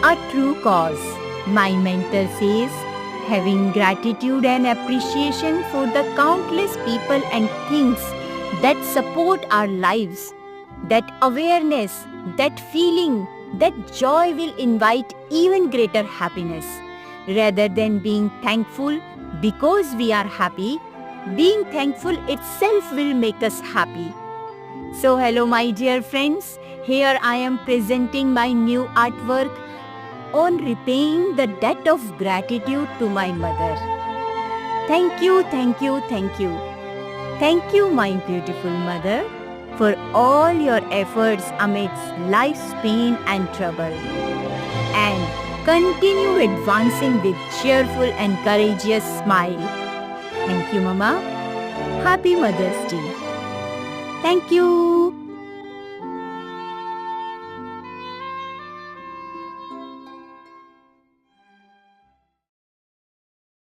a true cause. My mentor says, having gratitude and appreciation for the countless people and things that support our lives, that awareness, that feeling, that joy will invite even greater happiness. Rather than being thankful because we are happy, being thankful itself will make us happy. So hello my dear friends, here I am presenting my new artwork on repaying the debt of gratitude to my mother. Thank you, thank you, thank you. Thank you, my beautiful mother, for all your efforts amidst life's pain and trouble. And continue advancing with cheerful and courageous smile. Thank you, Mama. Happy Mother's Day. Thank you.